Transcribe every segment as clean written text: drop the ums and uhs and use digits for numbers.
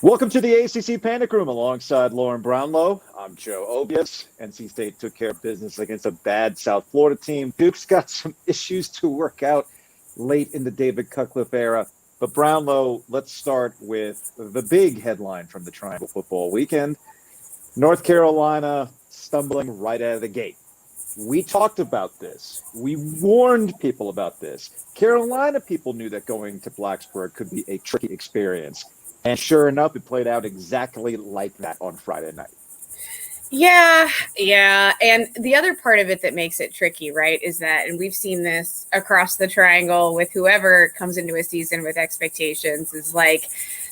Welcome to the ACC Panic Room alongside Lauren Brownlow. I'm Joe Ovies. NC State took care of business against a bad South Florida team. Duke's got some issues to work out late in the David Cutcliffe era. But Brownlow, let's start with the big headline from the Triangle Football Weekend. North Carolina stumbling right out of the gate. We talked about this. We warned people about this. Carolina people knew that going to Blacksburg could be a tricky experience. And sure enough, it played out exactly like that on Friday night. Yeah. And the other part of it that makes it tricky, right, is that, and we've seen this across the triangle with whoever comes into a season with expectations, is like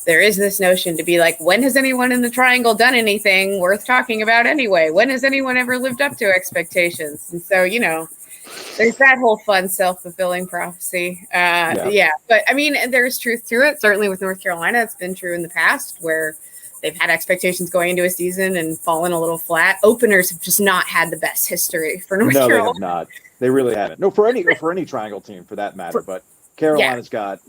there is this notion to be like, when has anyone in the triangle done anything worth talking about anyway? When has anyone ever lived up to expectations? And so, there's that whole fun self-fulfilling prophecy. Yeah. But I mean, there's truth to it. Certainly with North Carolina, it's been true in the past where they've had expectations going into a season and fallen a little flat. Openers have just not had the best history for North Carolina. No, they have not. They really haven't. No, for any triangle team for that matter. But Carolina's got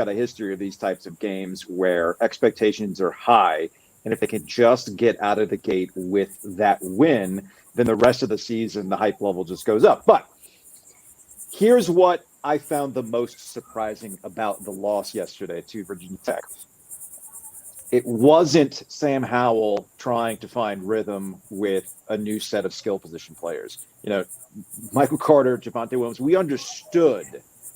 a history of these types of games where expectations are high, and if they can just get out of the gate with that win, then the rest of the season the hype level just goes up. But here's what I found the most surprising about the loss yesterday to Virginia Tech. It wasn't Sam Howell trying to find rhythm with a new set of skill position players. Michael Carter, Javonte Williams, we understood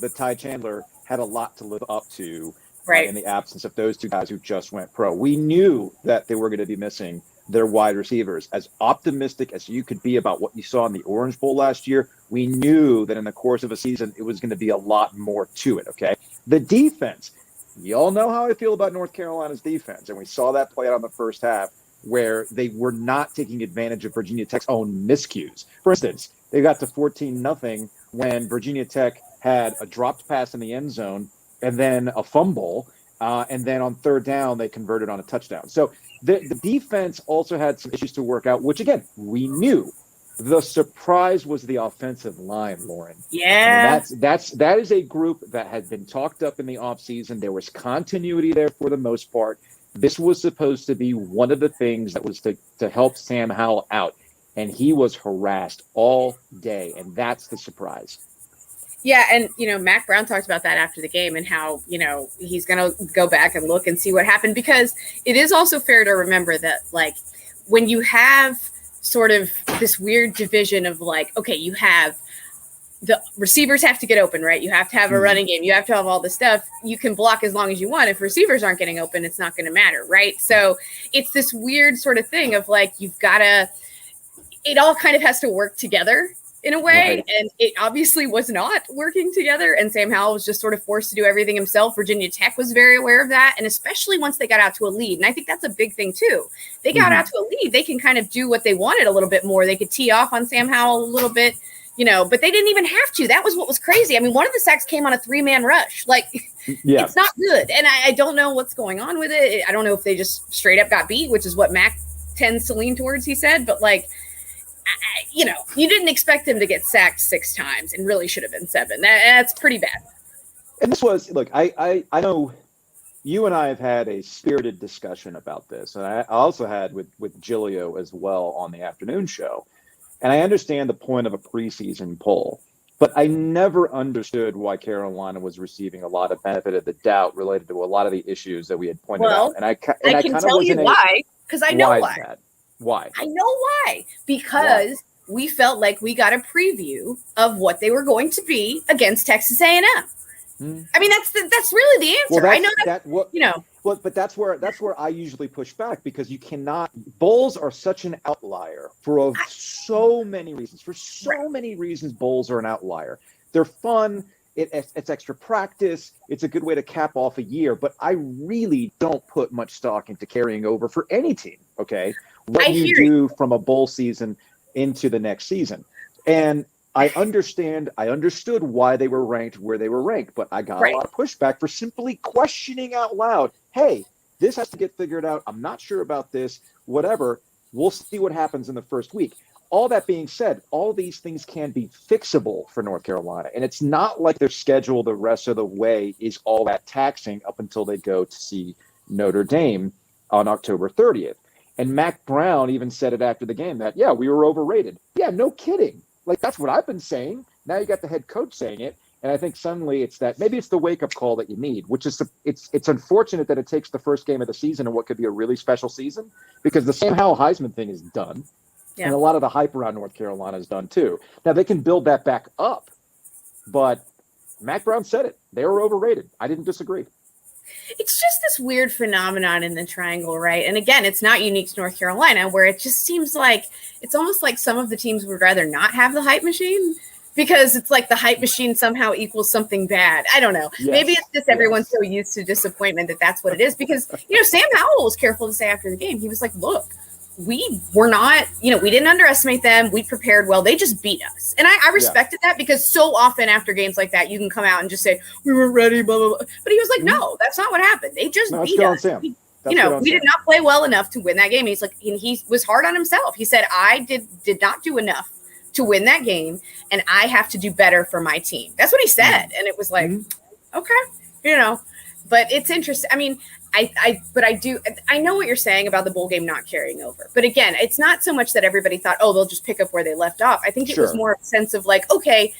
that Ty Chandler had a lot to live up to in the absence of those two guys who just went pro. We knew that they were going to be missing their wide receivers. As optimistic as you could be about what you saw in the Orange Bowl last year, we knew that in the course of a season, it was going to be a lot more to it, okay? The defense, you all know how I feel about North Carolina's defense, and we saw that play out in the first half where they were not taking advantage of Virginia Tech's own miscues. For instance, they got to 14-0 when Virginia Tech had a dropped pass in the end zone and then a fumble, and then on third down, they converted on a touchdown. So the defense also had some issues to work out, which, again, we knew. The surprise was the offensive line, Lauren. Yeah. And that is a group that had been talked up in the offseason. There was continuity there for the most part. This was supposed to be one of the things that was to help Sam Howell out, and he was harassed all day, and that's the surprise. Yeah, and, Mac Brown talked about that after the game and how, he's going to go back and look and see what happened, because it is also fair to remember that, like, when you have sort of this weird division of, like, okay, you have the receivers have to get open, right? You have to have a running game. You have to have all this stuff. You can block as long as you want. If receivers aren't getting open, it's not going to matter, right? So it's this weird sort of thing of, like, it all kind of has to work together in a way, right. And it obviously was not working together, and Sam Howell was just sort of forced to do everything himself. Virginia Tech was very aware of that, and especially once they got out to a lead, and I think that's a big thing too. They got out to a lead, they can kind of do what they wanted a little bit more. They could tee off on Sam Howell a little bit, but they didn't even have to. That was what was crazy. I mean, one of the sacks came on a 3-man rush. Like, It's not good, and I don't know what's going on with it. I don't know if they just straight up got beat, which is what Mac tends to lean towards, he said, but, like, you didn't expect him to get sacked 6 times and really should have been 7. That's pretty bad. And this was, look, I know you and I have had a spirited discussion about this. And I also had with Gilio as well on the afternoon show. And I understand the point of a preseason poll, but I never understood why Carolina was receiving a lot of benefit of the doubt related to a lot of the issues that we had pointed out. And I can tell you why, because I know why. Why? I know why. Because we felt like we got a preview of what they were going to be against Texas A&M. I mean, that's really the answer. Well, I know Well, but that's where I usually push back, because you cannot. Bowls are such an outlier for so many reasons. For so many reasons, bowls are an outlier. They're fun. It's extra practice. It's a good way to cap off a year. But I really don't put much stock into carrying over for any team. Okay. What you do from a bowl season into the next season. And I understood why they were ranked where they were ranked, but I got a lot of pushback for simply questioning out loud, hey, this has to get figured out. I'm not sure about this, whatever. We'll see what happens in the first week. All that being said, all these things can be fixable for North Carolina. And it's not like their schedule the rest of the way is all that taxing up until they go to see Notre Dame. on October 30th. And Mac Brown even said it after the game that, yeah, we were overrated. Yeah, no kidding. Like, that's what I've been saying. Now you got the head coach saying it. And I think suddenly it's that maybe it's the wake-up call that you need, which is it's unfortunate that it takes the first game of the season and what could be a really special season, because the Sam Howell Heisman thing is done. Yeah. And a lot of the hype around North Carolina is done too. Now they can build that back up, but Mac Brown said it. They were overrated. I didn't disagree. It's just this weird phenomenon in the triangle, right? And again, it's not unique to North Carolina, where it just seems like it's almost like some of the teams would rather not have the hype machine, because it's like the hype machine somehow equals something bad. I don't know. Yes. Maybe it's just everyone's so used to disappointment that that's what it is. Because, Sam Howell was careful to say after the game, he was like, look, we were not, we didn't underestimate them. We prepared well. They just beat us. And I respected that, because so often after games like that, you can come out and just say, we weren't ready, blah, blah, blah. But he was like, no, that's not what happened. They just beat us. We did not play well enough to win that game. He's like, and he was hard on himself. He said, I did not do enough to win that game, and I have to do better for my team. That's what he said. And it was like, okay, but it's interesting. I mean, I know what you're saying about the bowl game not carrying over. But again, it's not so much that everybody thought, oh, they'll just pick up where they left off. I think it was more a sense of like, okay,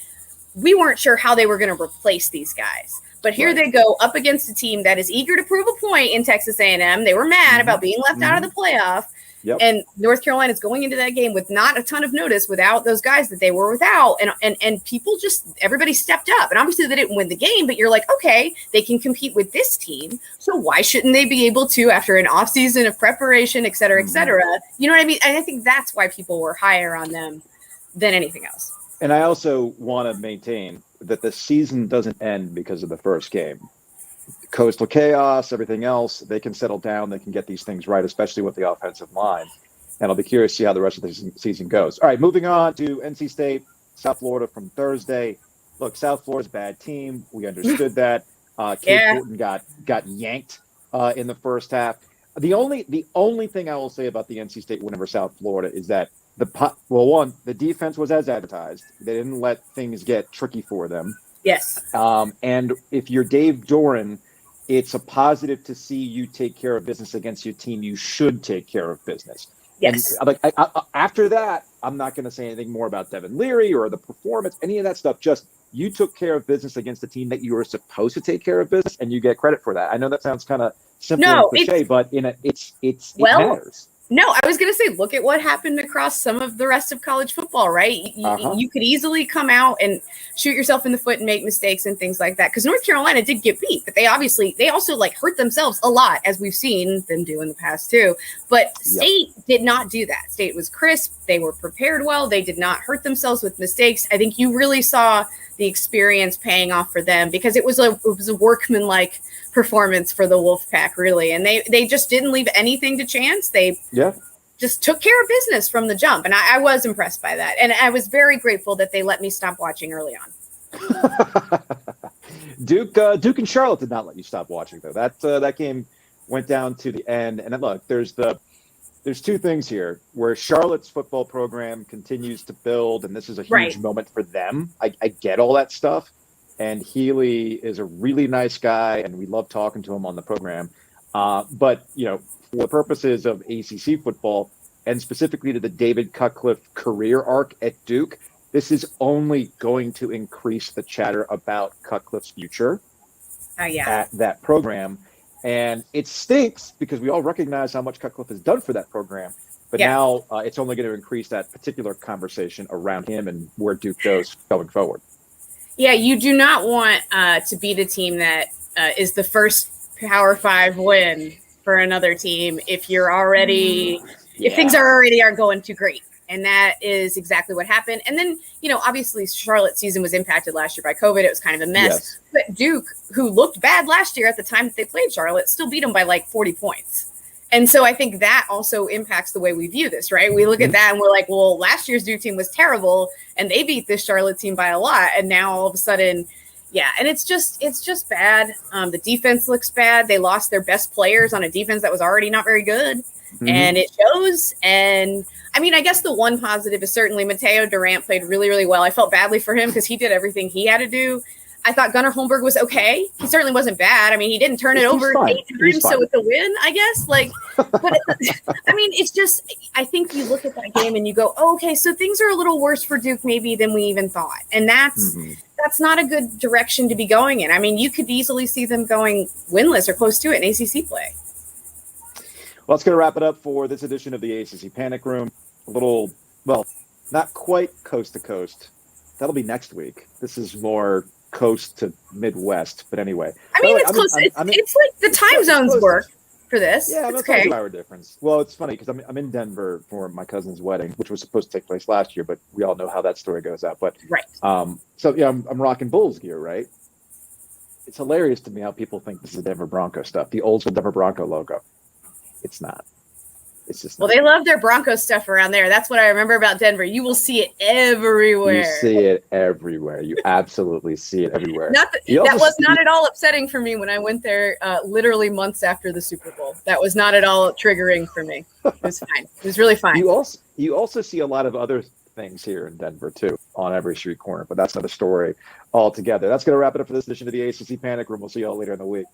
we weren't sure how they were going to replace these guys. But here they go up against a team that is eager to prove a point in Texas A&M. They were mad about being left out of the playoff. Yep. And North Carolina is going into that game with not a ton of notice without those guys that they were without. And people everybody stepped up. And obviously they didn't win the game, but you're like, okay, they can compete with this team. So why shouldn't they be able to after an offseason of preparation, et cetera, et cetera? You know what I mean? And I think that's why people were higher on them than anything else. And I also want to maintain that the season doesn't end because of the first game. Coastal chaos, everything else, they can settle down. They can get these things right, especially with the offensive line. And I'll be curious to see how the rest of the season goes. All right, moving on to NC State, South Florida from Thursday. Look, South Florida's a bad team. We understood that. Kate Fortin got yanked in the first half. The only thing I will say about the NC State win over South Florida is that the defense was as advertised. They didn't let things get tricky for them. Yes. And if you're Dave Doran, it's a positive to see you take care of business against your team. You should take care of business. Yes. And after that, I'm not going to say anything more about Devin Leary or the performance, any of that stuff. Just you took care of business against the team that you were supposed to take care of business, and you get credit for that. I know that sounds kind of simple and cliche, but it matters. No, I was going to say, look at what happened across some of the rest of college football, right? You could easily come out and shoot yourself in the foot and make mistakes and things like that. Because North Carolina did get beat, but they also like hurt themselves a lot, as we've seen them do in the past too. But State did not do that. State was crisp. They were prepared well. They did not hurt themselves with mistakes. I think you really saw the experience paying off for them, because it was a workmanlike performance for the Wolfpack, really. And they just didn't leave anything to chance. They just took care of business from the jump. And I was impressed by that. And I was very grateful that they let me stop watching early on. Duke and Charlotte did not let you stop watching, though. That game went down to the end. And look, there's two things here where Charlotte's football program continues to build, and this is a huge moment for them. I get all that stuff. And Healy is a really nice guy, and we love talking to him on the program. But, for the purposes of ACC football, and specifically to the David Cutcliffe career arc at Duke, this is only going to increase the chatter about Cutcliffe's future at that program. And it stinks because we all recognize how much Cutcliffe has done for that program. But now it's only going to increase that particular conversation around him and where Duke goes going forward. Yeah, you do not want to beat a team that is the first Power 5 win for another team if things aren't going too great. And that is exactly what happened. And then, obviously Charlotte's season was impacted last year by COVID. It was kind of a mess. Yes. But Duke, who looked bad last year at the time that they played Charlotte, still beat them by like 40 points. And so I think that also impacts the way we view this, right? We look at that and we're like, well, last year's Duke team was terrible and they beat this Charlotte team by a lot. And now all of a sudden, and it's just bad. The defense looks bad. They lost their best players on a defense that was already not very good. And it shows. And I mean, I guess the one positive is certainly Mateo Durant played really, really well. I felt badly for him because he did everything he had to do. I thought Gunnar Holmberg was okay. He certainly wasn't bad. I mean, he didn't turn it over 8 times, so it's a win, I guess. Like, but I mean, it's just, I think you look at that game and you go, oh, okay, so things are a little worse for Duke maybe than we even thought. And that's not a good direction to be going in. I mean, you could easily see them going winless or close to it in ACC play. Well, that's going to wrap it up for this edition of the ACC Panic Room. A little, well, not quite coast to coast. That'll be next week. This is more coast to Midwest, but anyway. I mean, it's close. It's like the time zones work for this. Yeah, it's okay. 2-hour difference. Well, it's funny because I'm in Denver for my cousin's wedding, which was supposed to take place last year, but we all know how that story goes out. But right. So yeah, I'm rocking Bulls gear, right? It's hilarious to me how people think this is Denver Bronco stuff. The old school Denver Bronco logo. It's not. It's just. Well, they love their Bronco stuff around there. That's what I remember about Denver. You will see it everywhere. You see it everywhere. You absolutely see it everywhere. That was not at all upsetting for me when I went there literally months after the Super Bowl. That was not at all triggering for me. It was fine. It was really fine. You also see a lot of other things here in Denver, too, on every street corner. But that's another story altogether. That's going to wrap it up for this edition of the ACC Panic Room. We'll see you all later in the week.